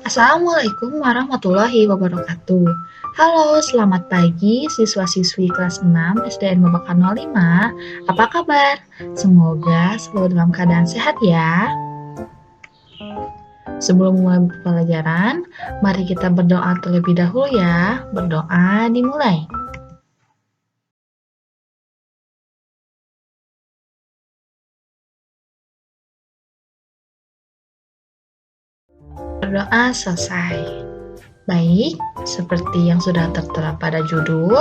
Assalamualaikum warahmatullahi wabarakatuh. Halo, selamat pagi siswa-siswi kelas 6 SDN Babakan 05. Apa kabar? Semoga selalu dalam keadaan sehat ya. Sebelum mulai pelajaran, mari kita berdoa terlebih dahulu ya. Berdoa dimulai. Berdoa selesai. Baik, seperti yang sudah tertera pada judul,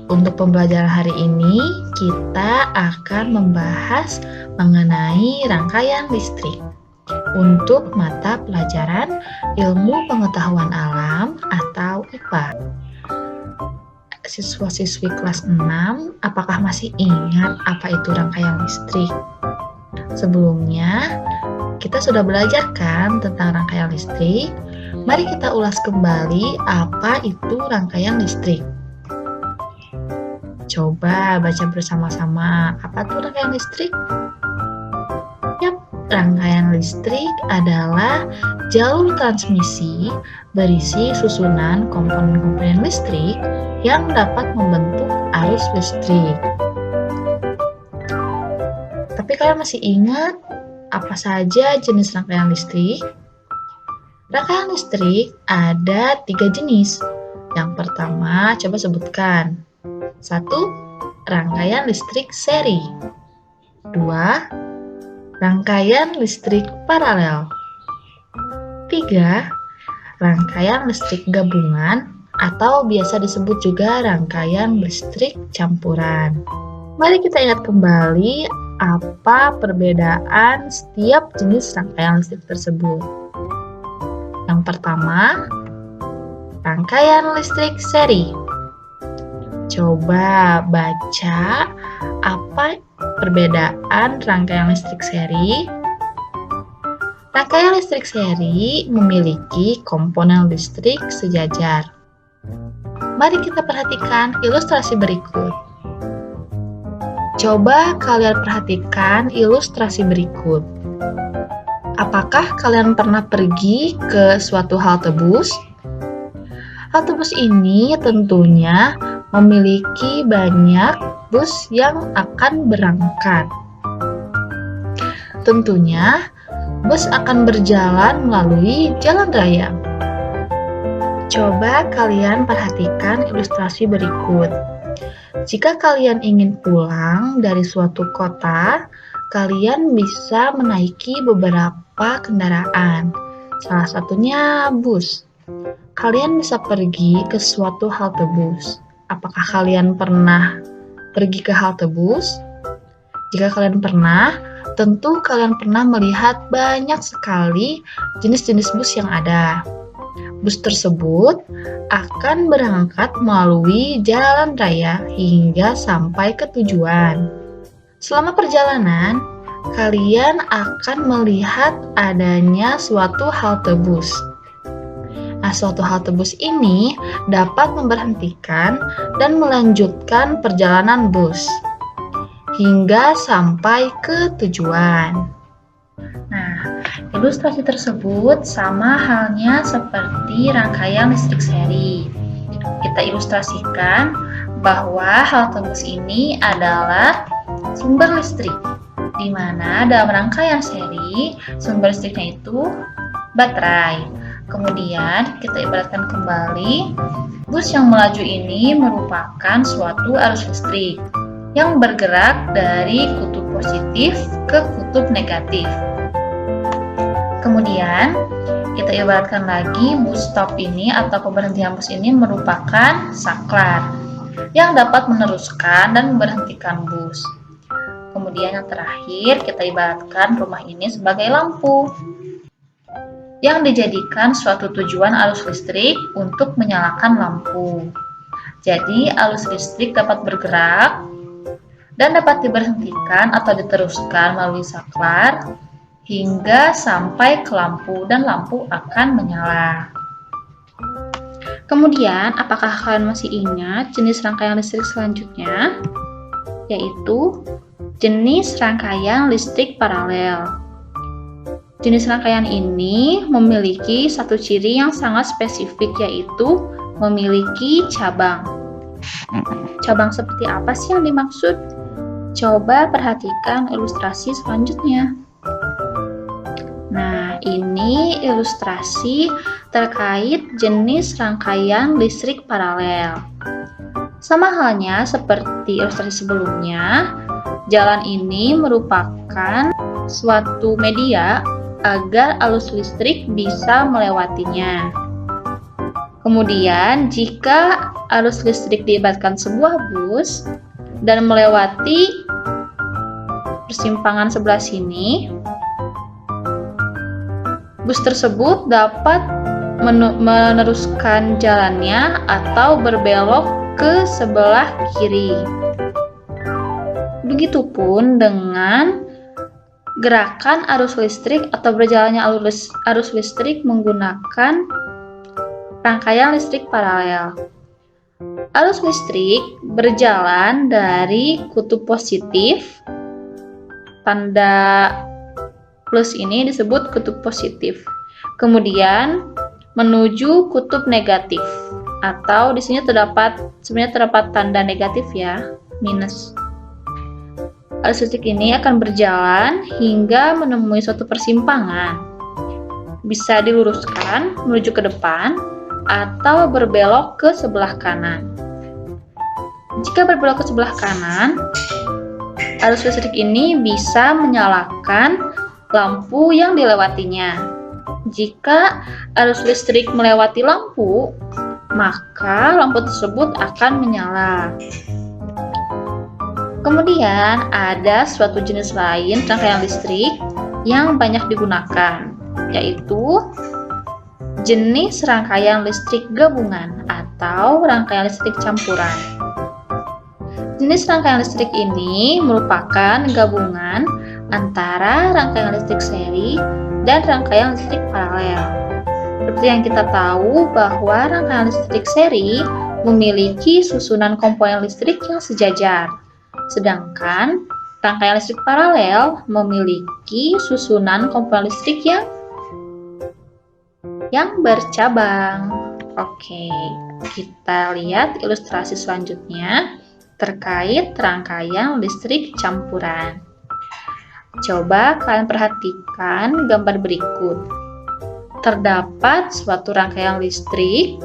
untuk pembelajaran hari ini kita akan membahas mengenai rangkaian listrik untuk mata pelajaran Ilmu Pengetahuan Alam atau IPA. Siswa-siswi kelas 6, apakah masih ingat apa itu rangkaian listrik? Sebelumnya, kita sudah belajar kan tentang rangkaian listrik? Mari kita ulas kembali apa itu rangkaian listrik. Coba baca bersama-sama, apa itu rangkaian listrik? Yap, rangkaian listrik adalah jalur transmisi berisi susunan komponen-komponen listrik yang dapat membentuk arus listrik. Tapi kalian masih ingat apa saja jenis rangkaian listrik? Rangkaian listrik ada 3 jenis. Yang pertama, coba sebutkan. 1. Rangkaian listrik seri. 2. Rangkaian listrik paralel. 3. Rangkaian listrik gabungan atau biasa disebut juga rangkaian listrik campuran. Mari kita ingat kembali apa perbedaan setiap jenis rangkaian listrik tersebut. Yang pertama, rangkaian listrik seri. Coba baca apa perbedaan rangkaian listrik seri. Rangkaian listrik seri memiliki komponen listrik sejajar. Mari kita perhatikan ilustrasi berikut. Coba kalian perhatikan ilustrasi berikut. Apakah kalian pernah pergi ke suatu halte bus? Halte bus ini tentunya memiliki banyak bus yang akan berangkat. Tentunya, bus akan berjalan melalui jalan raya. Coba kalian perhatikan ilustrasi berikut. Jika kalian ingin pulang dari suatu kota, kalian bisa menaiki beberapa kendaraan, salah satunya bus. Kalian bisa pergi ke suatu halte bus. Apakah kalian pernah pergi ke halte bus? Jika kalian pernah, tentu kalian pernah melihat banyak sekali jenis-jenis bus yang ada. Bus tersebut akan berangkat melalui jalan raya hingga sampai ke tujuan. Selama perjalanan, kalian akan melihat adanya suatu halte bus. Nah, suatu halte bus ini dapat memberhentikan dan melanjutkan perjalanan bus hingga sampai ke tujuan. Nah, ilustrasi tersebut sama halnya seperti rangkaian listrik seri. Kita ilustrasikan bahwa halte bus ini adalah sumber listrik, di mana dalam rangkaian seri sumber listriknya itu baterai. Kemudian kita ibaratkan kembali, bus yang melaju ini merupakan suatu arus listrik yang bergerak dari kutub positif ke kutub negatif. Kemudian kita ibaratkan lagi bus stop ini atau pemberhentian bus ini merupakan saklar yang dapat meneruskan dan memberhentikan bus. Kemudian yang terakhir kita ibaratkan rumah ini sebagai lampu yang dijadikan suatu tujuan arus listrik untuk menyalakan lampu. Jadi arus listrik dapat bergerak dan dapat diberhentikan atau diteruskan melalui saklar hingga sampai ke lampu dan lampu akan menyala. Kemudian, apakah kalian masih ingat jenis rangkaian listrik selanjutnya? Yaitu jenis rangkaian listrik paralel. Jenis rangkaian ini memiliki satu ciri yang sangat spesifik, yaitu memiliki cabang. Cabang seperti apa sih yang dimaksud? Coba perhatikan ilustrasi selanjutnya. Nah, ini ilustrasi terkait jenis rangkaian listrik paralel. Sama halnya seperti ilustrasi sebelumnya, jalan ini merupakan suatu media agar arus listrik bisa melewatinya. Kemudian, jika arus listrik diibaratkan sebuah bus dan melewati persimpangan sebelah sini, bus tersebut dapat meneruskan jalannya atau berbelok ke sebelah kiri. Begitupun dengan gerakan arus listrik atau berjalannya arus listrik menggunakan rangkaian listrik paralel. Arus listrik berjalan dari kutub positif, tanda plus ini disebut kutub positif, kemudian menuju kutub negatif, atau di sini sebenarnya terdapat tanda negatif ya, minus. Arus listrik ini akan berjalan hingga menemui suatu persimpangan. Bisa diluruskan menuju ke depan atau berbelok ke sebelah kanan. Jika berbelok ke sebelah kanan, arus listrik ini bisa menyalakan lampu yang dilewatinya. Jika arus listrik melewati lampu, maka lampu tersebut akan menyala. Kemudian ada suatu jenis lain rangkaian listrik yang banyak digunakan, yaitu jenis rangkaian listrik gabungan atau rangkaian listrik campuran. Jenis rangkaian listrik ini merupakan gabungan antara rangkaian listrik seri dan rangkaian listrik paralel. Seperti yang kita tahu bahwa rangkaian listrik seri memiliki susunan komponen listrik yang sejajar, sedangkan rangkaian listrik paralel memiliki susunan komponen listrik yang bercabang. Oke, kita lihat ilustrasi selanjutnya terkait rangkaian listrik campuran. Coba kalian perhatikan gambar berikut. Terdapat suatu rangkaian listrik,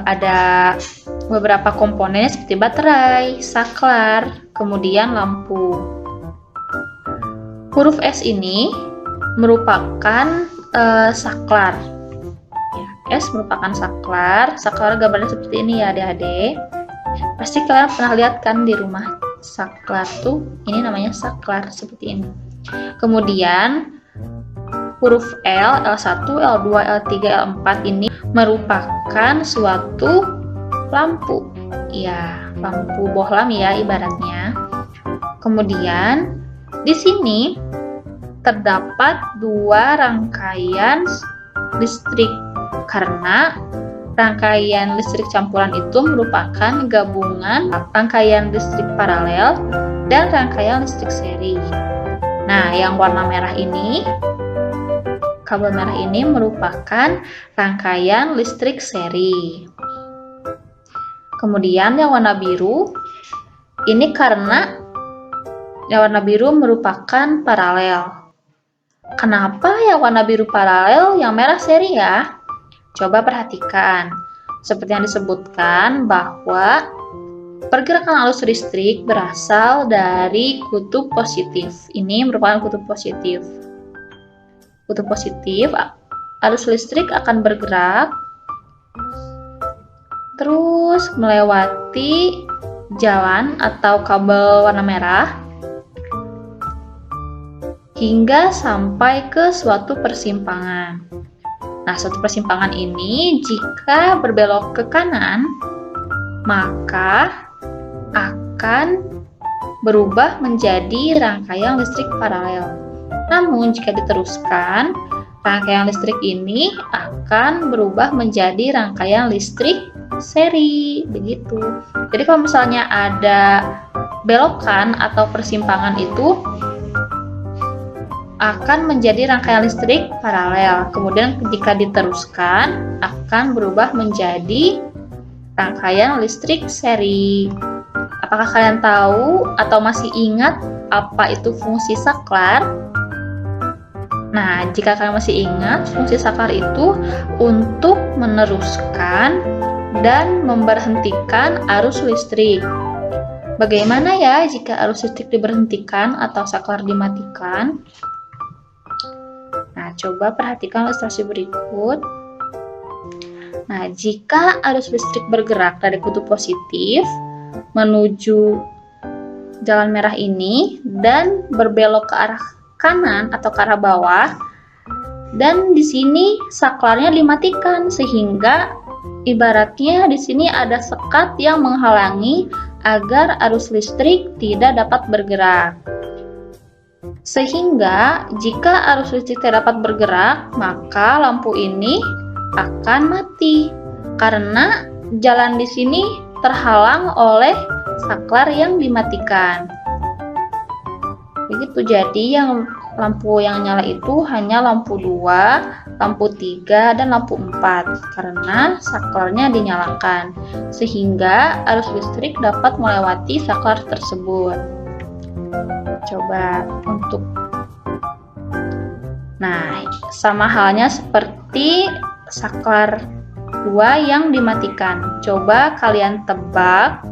ada beberapa komponen seperti baterai, saklar, kemudian lampu. Huruf S ini merupakan saklar. Ya, S merupakan saklar. Saklar gambarnya seperti ini ya adik-adik. Pasti kalian pernah lihat kan di rumah saklar tuh, ini namanya saklar seperti ini. Kemudian huruf L, L1, L2, L3, L4 ini merupakan suatu lampu. Ya, lampu bohlam ya ibaratnya. Kemudian di sini terdapat dua rangkaian listrik karena rangkaian listrik campuran itu merupakan gabungan rangkaian listrik paralel dan rangkaian listrik seri. Nah, yang warna merah ini, kabel merah ini merupakan rangkaian listrik seri. Kemudian yang warna biru, ini karena yang warna biru merupakan paralel. Kenapa yang warna biru paralel, yang merah seri ya? Coba perhatikan, seperti yang disebutkan bahwa pergerakan arus listrik berasal dari kutub positif. Ini merupakan kutub positif. Kutub positif, arus listrik akan bergerak terus melewati jalan atau kabel warna merah hingga sampai ke suatu persimpangan. Nah, suatu persimpangan ini jika berbelok ke kanan, maka akan berubah menjadi rangkaian listrik paralel. Namun, jika diteruskan, rangkaian listrik ini akan berubah menjadi rangkaian listrik seri. Begitu. Jadi, kalau misalnya ada belokan atau persimpangan itu, akan menjadi rangkaian listrik paralel. Kemudian jika diteruskan akan berubah menjadi rangkaian listrik seri. Apakah kalian tahu atau masih ingat apa itu fungsi saklar? Nah, jika kalian masih ingat, fungsi saklar itu untuk meneruskan dan memberhentikan arus listrik. Bagaimana ya jika arus listrik diberhentikan atau saklar dimatikan? Nah, coba perhatikan ilustrasi berikut. Nah, jika arus listrik bergerak dari kutub positif menuju jalan merah ini dan berbelok ke arah kanan atau ke arah bawah, dan di sini saklarnya dimatikan sehingga ibaratnya di sini ada sekat yang menghalangi agar arus listrik tidak dapat bergerak. Sehingga jika arus listrik tidak dapat bergerak, maka lampu ini akan mati karena jalan di sini terhalang oleh saklar yang dimatikan. Begitu, jadi yang lampu yang nyala itu hanya lampu 2, lampu 3, dan lampu 4 karena saklarnya dinyalakan sehingga arus listrik dapat melewati saklar tersebut. Coba untuk sama halnya seperti saklar 2 yang dimatikan. Coba kalian tebak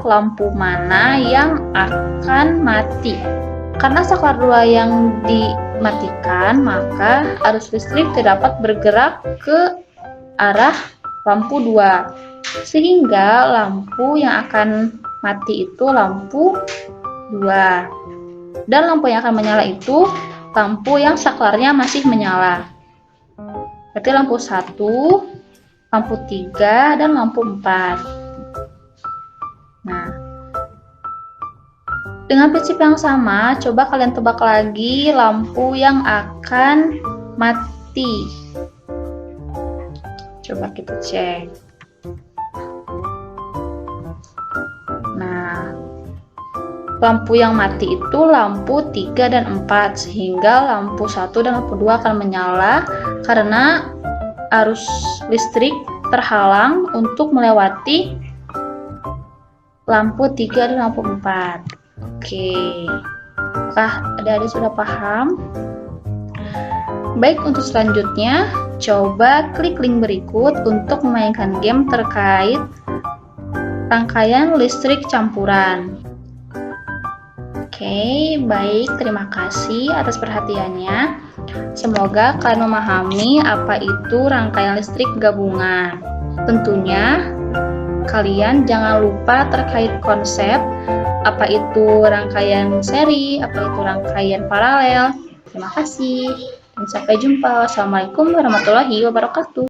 lampu mana yang akan mati. Karena saklar 2 yang dimatikan, maka arus listrik tidak dapat bergerak ke arah lampu 2. Sehingga lampu yang akan mati itu lampu 2. Dan lampu yang akan menyala itu lampu yang saklarnya masih menyala. Berarti lampu 1, lampu 3, dan lampu 4. Nah, dengan prinsip yang sama, coba kalian tebak lagi lampu yang akan mati. Coba kita cek. Nah, lampu yang mati itu lampu 3 dan 4, sehingga lampu 1 dan lampu 2 akan menyala karena arus listrik terhalang untuk melewati lampu 3 dan lampu 4. Oke, apakah adik-adik sudah paham? Baik, untuk selanjutnya, coba klik link berikut untuk memainkan game terkait rangkaian listrik campuran. Oke, baik, terima kasih atas perhatiannya. Semoga kalian memahami apa itu rangkaian listrik gabungan. Tentunya kalian jangan lupa terkait konsep apa itu rangkaian seri, apa itu rangkaian paralel. Terima kasih dan sampai jumpa. Wassalamualaikum warahmatullahi wabarakatuh.